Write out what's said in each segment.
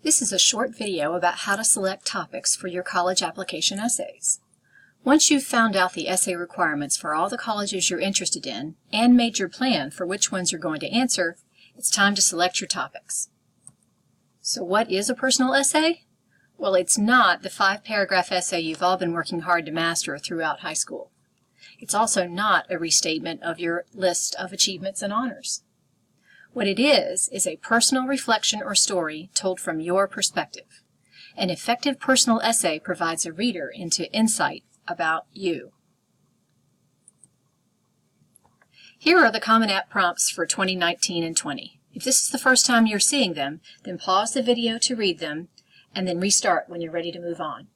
This is a short video about how to select topics for your college application essays. Once you've found out the essay requirements for all the colleges you're interested in and made your plan for which ones you're going to answer, it's time to select your topics. So what is a personal essay? Well, it's not the 5-paragraph essay you've all been working hard to master throughout high school. It's also not a restatement of your list of achievements and honors. What it is a personal reflection or story told from your perspective. An effective personal essay provides a reader into insight about you. Here are the Common App prompts for 2019 and 20. If this is the first time you're seeing them, then pause the video to read them and then restart when you're ready to move on.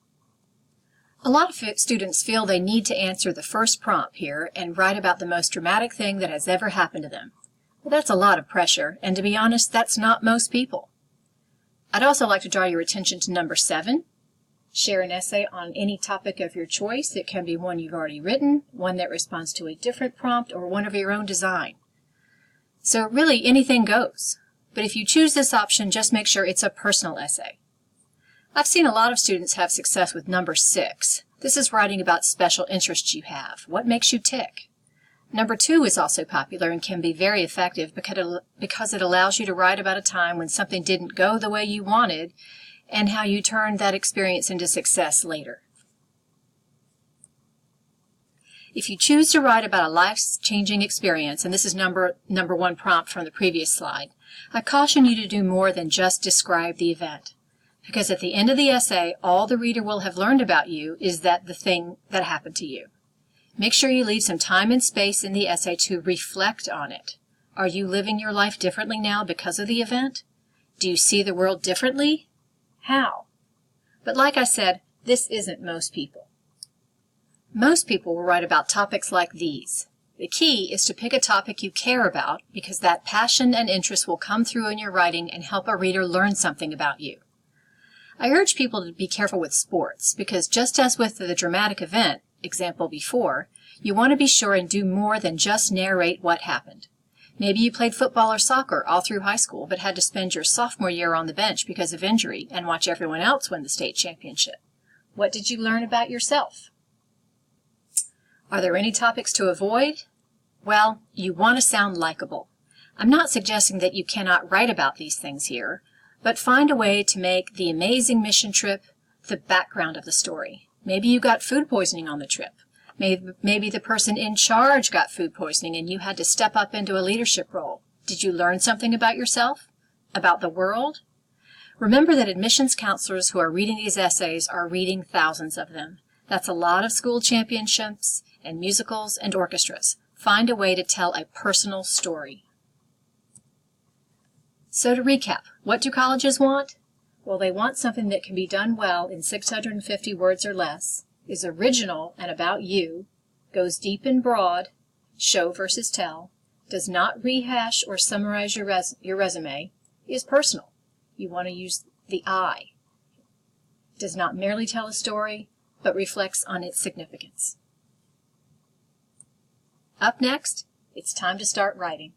A lot of students feel they need to answer the first prompt here and write about the most dramatic thing that has ever happened to them. Well, that's a lot of pressure, and to be honest, that's not most people. I'd also like to draw your attention to number 7. Share an essay on any topic of your choice. It can be one you've already written, one that responds to a different prompt, or one of your own design. So really, anything goes. But if you choose this option, just make sure it's a personal essay. I've seen a lot of students have success with number 6. This is writing about special interests you have. What makes you tick? Number 2 is also popular and can be very effective because it allows you to write about a time when something didn't go the way you wanted and how you turned that experience into success later. If you choose to write about a life-changing experience, and this is number 1 prompt from the previous slide, I caution you to do more than just describe the event. Because at the end of the essay, all the reader will have learned about you is the thing that happened to you. Make sure you leave some time and space in the essay to reflect on it. Are you living your life differently now because of the event? Do you see the world differently? How? But like I said, this isn't most people. Most people will write about topics like these. The key is to pick a topic you care about because that passion and interest will come through in your writing and help a reader learn something about you. I urge people to be careful with sports because just as with the dramatic event, example before, you want to be sure and do more than just narrate what happened. Maybe you played football or soccer all through high school but had to spend your sophomore year on the bench because of injury and watch everyone else win the state championship. What did you learn about yourself? Are there any topics to avoid? Well, you want to sound likable. I'm not suggesting that you cannot write about these things here, but find a way to make the amazing mission trip the background of the story. Maybe you got food poisoning on the trip. Maybe the person in charge got food poisoning and you had to step up into a leadership role. Did you learn something about yourself? About the world? Remember that admissions counselors who are reading these essays are reading thousands of them. That's a lot of school championships and musicals and orchestras. Find a way to tell a personal story. So to recap, what do colleges want? Well, they want something that can be done well in 650 words or less, is original and about you, goes deep and broad, show versus tell, does not rehash or summarize your resume, is personal. You want to use the I. Does not merely tell a story, but reflects on its significance. Up next, it's time to start writing.